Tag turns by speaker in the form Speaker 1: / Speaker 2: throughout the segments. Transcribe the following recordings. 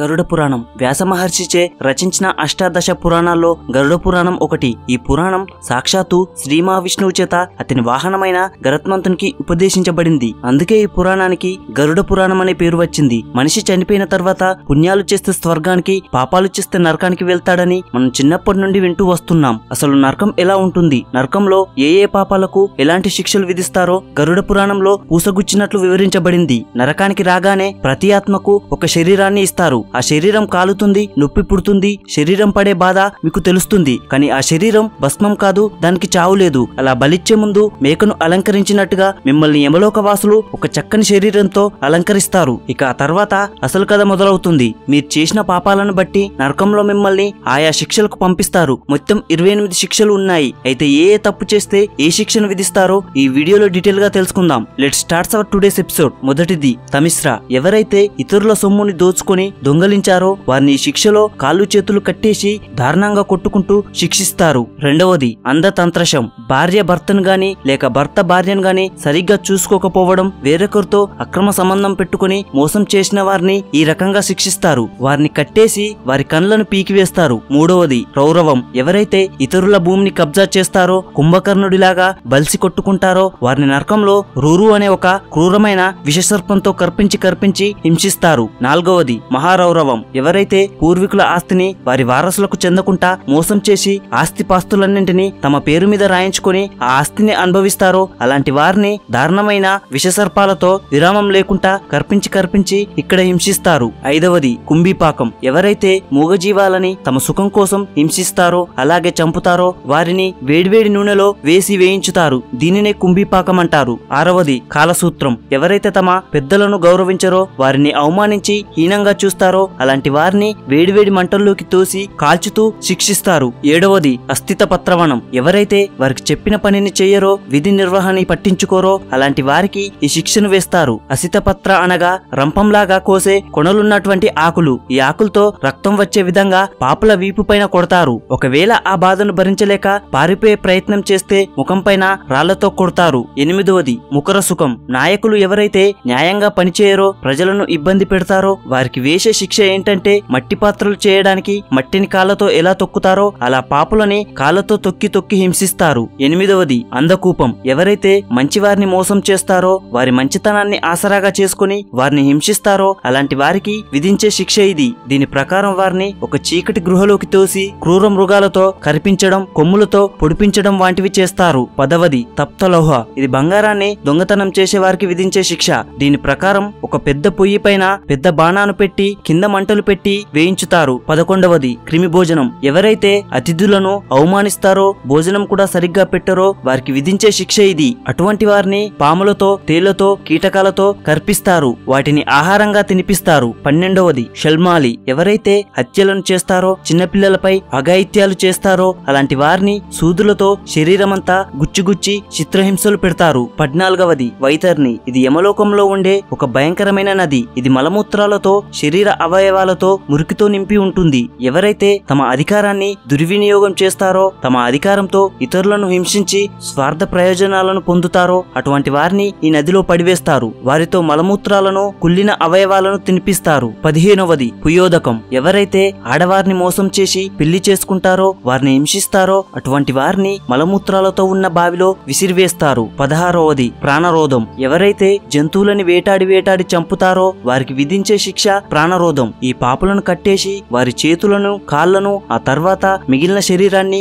Speaker 1: గరుడ పురాణం వ్యాస మహర్షిచే రచించిన అష్టాదశ పురాణాల్లో గరుడ పురాణం ఒకటి. ఈ పురాణం సాక్షాత్తు శ్రీ మహావిష్ణువు చేత అతని వాహనమైన గరుత్మంతునికి ఉపదేశించబడింది. అందుకే ఈ పురాణానికి గరుడ పురాణం అనే పేరు వచ్చింది. మనిషి చనిపోయిన తర్వాత పుణ్యాలు చేస్తే స్వర్గానికి, పాపాలు చేస్తే నరకానికి వెళ్తాడని మనం చిన్నప్పటి నుండి వింటూ వస్తున్నాం. అసలు నరకం ఎలా ఉంటుంది, నరకంలో ఏ ఏ పాపాలకు ఎలాంటి శిక్షలు విధిస్తారో గరుడ పురాణంలో పూసగుచ్చినట్లు వివరించబడింది. నరకానికి రాగానే ప్రతి ఆత్మకు ఒక శరీరాన్ని ఇస్తారు. ఆ శరీరం కాలుతుంది, నొప్పి పుడుతుంది, శరీరం పడే బాధ మీకు తెలుస్తుంది. కానీ ఆ శరీరం భస్మం కాదు, దానికి చావు లేదు. అలా బలిచ్చే ముందు మేకను అలంకరించినట్టుగా మిమ్మల్ని యమలోక వాసులు ఒక చక్కని శరీరంతో అలంకరిస్తారు. ఇక ఆ తర్వాత అసలు కథ మొదలవుతుంది. మీరు చేసిన పాపాలను బట్టి నరకంలో మిమ్మల్ని ఆయా శిక్షలకు పంపిస్తారు. మొత్తం 28 శిక్షలు ఉన్నాయి. అయితే ఏ తప్పు చేస్తే ఏ శిక్షను విధిస్తారో ఈ వీడియోలో డీటెయిల్ గా తెలుసుకుందాం. Let's start our today's episode. మొదటిది తమిశ్ర. ఎవరైతే ఇతరుల సొమ్ముని దోచుకొని దొంగలించారో వారిని ఈ శిక్షలో కాళ్ళు చేతులు కట్టేసి దారుణంగా కొట్టుకుంటూ శిక్షిస్తారు. రెండవది అంధతంత్రశం. భార్య భర్తను గాని లేక భర్త భార్యను గాని సరిగ్గా చూసుకోకపోవడం, వేరొకరితో అక్రమ సంబంధం పెట్టుకుని మోసం చేసిన వారిని ఈ రకంగా శిక్షిస్తారు. వారిని కట్టేసి వారి కళ్ళను పీకివేస్తారు. మూడవది రౌరవం. ఎవరైతే ఇతరుల భూమిని కబ్జా చేస్తారో, కుంభకర్ణుడిలాగా బలిసి కొట్టుకుంటారో వారిని నరకంలో రూరు అనే ఒక క్రూరమైన విషసర్పంతో కర్పించి హింసిస్తారు. నాలుగవది మహారౌరవం. ఎవరైతే పూర్వీకుల ఆస్తిని వారి వారసులకు చెందకుండా మోసం చేసి ఆస్తిపాస్తులన్నింటినీ తమ పేరు మీద రాయించుకొని ఆ ఆస్తిని అనుభవిస్తారో అలాంటి వారిని దారుణమైన విషసర్పాలతో విరామం లేకుండా కర్పించి ఇక్కడ హింసిస్తారు. ఐదవది కుంభీపాకం. ఎవరైతే మూగజీవాలని తమ సుఖం కోసం హింసిస్తారో అలాగే చంపుతారో వారిని వేడివేడి నూనెలో వేసి వేయించుతారు. దీనినే కుంభీపాకం అంటారు. ఆరవది కాలసూత్రం. ఎవరైతే తమ పెద్దలను గౌరవించరో, వారిని అవమానించి హీనంగా చూస్తారో అలాంటి వారిని వేడివేడి మంటల్లోకి తోసి కాల్చుతూ శిక్షిస్తారు. ఏడవది అస్థిత పత్రవనం. ఎవరైతే వారికి చెప్పిన పనిని చెయ్యరో, విధి నిర్వహణ పట్టించుకోరో అలాంటి వారికి ఈ శిక్షను వేస్తారు. అసితపత్ర అనగా రంపంలాగా కోసే కొనలున్నటువంటి ఆకులు. ఈ ఆకులతో రక్తం వచ్చే విధంగా పాపుల వీపు పైన కొడతారు. ఒకవేళ ఆ బాధను భరించలేక పారిపోయే ప్రయత్నం చేస్తే ముఖం పైన రాళ్లతో కొడతారు. ఎనిమిదవది ముఖర సుఖం. నాయకులు ఎవరైతే న్యాయంగా పనిచేయరో, ప్రజలను ఇబ్బంది పెడతారో వారికి వేసే శిక్ష ఏంటంటే మట్టి పాత్రలు చేయడానికి మట్టిని కాళ్లతో ఎలా తొక్కుతారో అలా పాపులని కాళ్లతో తొక్కి హింసిస్తారు. ఎనిమిదవది అంధకూపం. ఎవరైతే మంచివారిని మోసం చేస్తారో, వారి మంచితనాన్ని ఆసరాగా చేసుకుని వారిని హింసిస్తారో అలాంటి వారికి విధించే శిక్ష ఇది. దీని ప్రకారం వారిని ఒక చీకటి గృహలోకి తోసి క్రూర మృగాలతో కరిపించడం, కొమ్ములతో పొడిపించడం వంటివి చేస్తారు. పదవది తప్తలోహ. ఇది బంగారాన్ని దొంగతనం చేసే వారికి విధించే శిక్ష. దీని ప్రకారం ఒక పెద్ద పొయ్యి పైన పెద్ద బాణాను పెట్టి కింద మంటలు పెట్టి వేయించుతారు. 11వది క్రిమి భోజనం. ఎవరైతే అతిథులను అవమానిస్తారో, భోజనం కూడా సరిగ్గా పెట్టరో వారికి విధించే శిక్ష ఇది. అటువంటి వారిని పాములతో, తేళ్లతో, కీటకాలతో కర్పిస్తారు. వాటిని ఆహారంగా తినిపిస్తారు. 12వది షల్మాలి. ఎవరైతే హత్యలను చేస్తారో, చిన్నపిల్లలపై అఘాయిత్యాలు చేస్తారో అలాంటి వారిని సూదులతో శరీరమంతా గుచ్చి చిత్రహింసలు పెడతారు. 14వది వైతర్ని. ఇది యమలోకంలో ఉండే ఒక భయంకరమైన నది. ఇది మలమూత్రాలతో, శరీర అవయవాలతో, మురికితో నింపి ఉంటుంది. ఎవరైతే తమ అధికారాన్ని దుర్వినియోగం చేస్తారో, తమ అధికారంతో ఇతరులను హింసించి స్వార్థ ప్రయోజనాలను పొందుతారో అటువంటి వారిని ఈ నదిలో పడివేస్తారు. వారితో మలమూత్రాలను, కుళ్ళిన అవయవాలను తినిపిస్తారు. 15వది పుయోదకం. ఎవరైతే ఆడవారిని మోసం చేసి పెళ్లి చేసుకుంటారో, వారిని హింసిస్తారో అటువంటి వారిని మలమూత్రాలతో ఉన్న బావిలో విసిరివేస్తారు. 16వది ప్రాణరోధం. ఎవరైతే జంతువులని వేటాడి చంపుతారో వారికి విధించే శిక్ష ప్రాణరోధం. ఈ పాపులను కట్టేసి వారి చేతులను, కాళ్లను, ఆ తర్వాత మిగిలిన శరీరాన్ని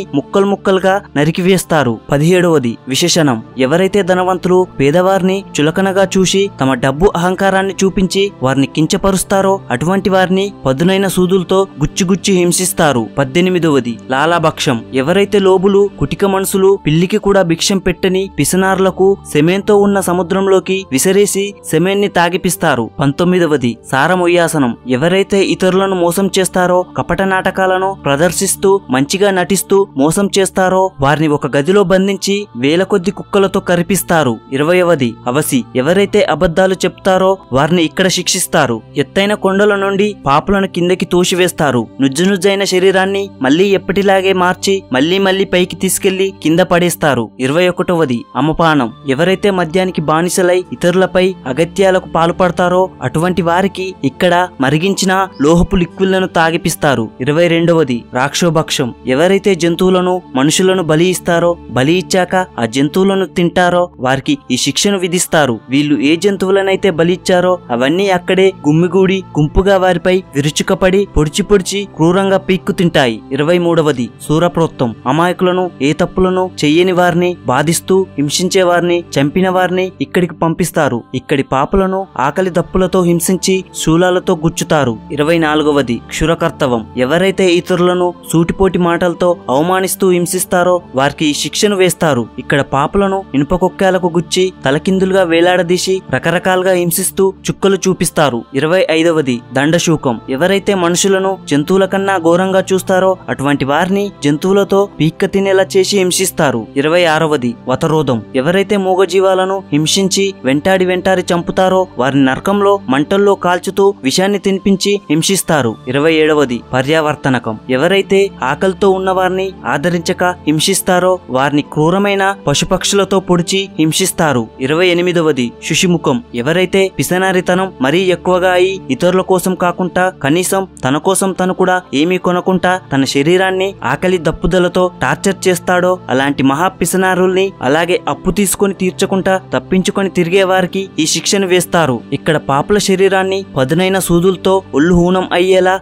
Speaker 1: ముక్కలుగా నరికివేస్తారు. 17వది విశేషణం. ఎవరైతే ధనవంతులు పేదవారిని చులకనగా చూసి తమ డబ్బు అహంకారాన్ని చూపించి వారిని కించపరుస్తారో అటువంటి వారిని పదునైన సూదులతో గుచ్చి హింసిస్తారు. 18వది లాలాభక్షం. ఎవరైతే లోబులు, కుటిక మనసులు, పిల్లికి కూడా భిక్షం పెట్టని పిసనార్లకు సెమేన్తో ఉన్న సముద్రంలోకి విసిరేసి సెమేన్ని తాగిపిస్తారు. 19వది సారమొయ్యాసనం. ఎవరైతే ఇతరులను మోసం చేస్తారో, కపట నాటకాలను ప్రదర్శిస్తూ మంచిగా నటిస్తూ మోసం చేస్తారో వారిని ఒక గదిలో బంధించి వేల కొద్ది కుక్కలతో కరిపిస్తారు. 20వది అవసి. ఎవరైతే అబద్ధాలు చెప్తారో వారిని ఇక్కడ శిక్షిస్తారు. ఎత్తైన కొండల నుండి పాపులను కిందకి తోసివేస్తారు. నుజ్జునుజ్జైన శరీరాన్ని మళ్లీ ఎప్పటిలాగే మార్చి మళ్లీ పైకి తీసుకెళ్లి కింద పడేస్తారు. 21వది అమపానం. ఎవరైతే మద్యానికి బానిసలై ఇతరులపై అగత్యాలకు పాల్పడతారో అటువంటి వారికి ఇక్కడ మరిగి వెలిగించిన లోహపు లిక్విడ్లను తాగిపిస్తారు. 22వది రాక్షోభక్షం. ఎవరైతే జంతువులను మనుషులను బలి ఇస్తారో, బలి ఇచ్చాక ఆ జంతువులను తింటారో వారికి ఈ శిక్షను విధిస్తారు. వీళ్ళు ఏ జంతువులనైతే బలి ఇచ్చారో అవన్నీ అక్కడే గుమ్మిగూడి గుంపుగా వారిపై విరుచుకపడి పొడిచి పొడిచి క్రూరంగా పీక్కు తింటాయి. 23వది శూరప్రోక్తం. అమాయకులను, ఏ తప్పులను చెయ్యని వారిని బాధిస్తూ హింసించే వారిని, చంపిన వారిని ఇక్కడికి పంపిస్తారు. ఇక్కడి పాపులను ఆకలి దప్పులతో హింసించి శూలాలతో గుచ్చుతారు. 24వది క్షురకర్తవం. ఎవరైతే ఇతరులను సూటిపోటి మాటలతో అవమానిస్తూ హింసిస్తారో వారికి ఈ శిక్షను వేస్తారు. ఇక్కడ పాపులను ఇనుపకొక్కాలకు గుచ్చి తలకిందులుగా వేలాడదీసి రకరకాలుగా హింసిస్తూ చుక్కలు చూపిస్తారు. 25వది దండశూకం. ఎవరైతే మనుషులను జంతువుల కన్నా ఘోరంగా చూస్తారో అటువంటి వారిని జంతువులతో పీక్క తినేలా చేసి హింసిస్తారు. 26వది వతరోధం. ఎవరైతే మూగజీవాలను హింసించి వెంటాడి చంపుతారో వారిని నరకంలో మంటల్లో కాల్చుతూ విషాన్ని తినిపించి హింసిస్తారు. 27వది పర్యావర్తనకం. ఎవరైతే ఆకలితో ఉన్న వారిని ఆదరించక హింసిస్తారో వారిని క్రూరమైన పశుపక్షులతో పొడిచి హింసిస్తారు. 28వది శుషిముఖం. ఎవరైతే పిసనారితనం మరీ ఎక్కువగా అయి ఇతరుల కోసం కాకుండా కనీసం తన కోసం తను కూడా ఏమీ కొనకుండా తన శరీరాన్ని ఆకలి దప్పుదలతో టార్చర్ చేస్తాడో అలాంటి మహా పిసనారుల్ని, అలాగే అప్పు తీసుకొని తీర్చకుండా తప్పించుకొని తిరిగే వారికి ఈ శిక్షను వేస్తారు. ఇక్కడ పాపుల శరీరాన్ని పదునైన సూదులతో ఒళ్ళు హూనం అయ్యేలా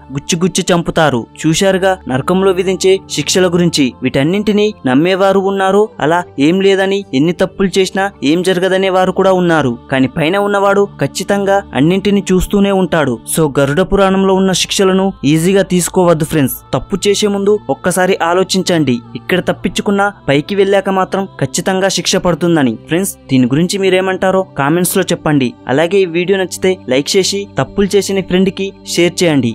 Speaker 1: గుచ్చి చంపుతారు. చూశారుగా నరకంలో విధించే శిక్షల గురించి. వీటన్నింటినీ నమ్మేవారు ఉన్నారు, అలా ఏం లేదని ఎన్ని తప్పులు చేసినా ఏం జరగదనే వారు కూడా ఉన్నారు. కానీ పైన ఉన్నవాడు ఖచ్చితంగా అన్నింటినీ చూస్తూనే ఉంటాడు. సో గరుడ పురాణంలో ఉన్న శిక్షలను ఈజీగా తీసుకోవద్దు ఫ్రెండ్స్. తప్పు చేసే ముందు ఒక్కసారి ఆలోచించండి. ఇక్కడ తప్పించుకున్నా పైకి వెళ్ళాక మాత్రం ఖచ్చితంగా శిక్ష పడుతుందని. ఫ్రెండ్స్, దీని గురించి మీరేమంటారో కామెంట్స్ లో చెప్పండి. అలాగే ఈ వీడియో నచ్చితే లైక్ చేసి తప్పులు చేసిన ఫ్రెండ్ కి షేర్ చేయండి.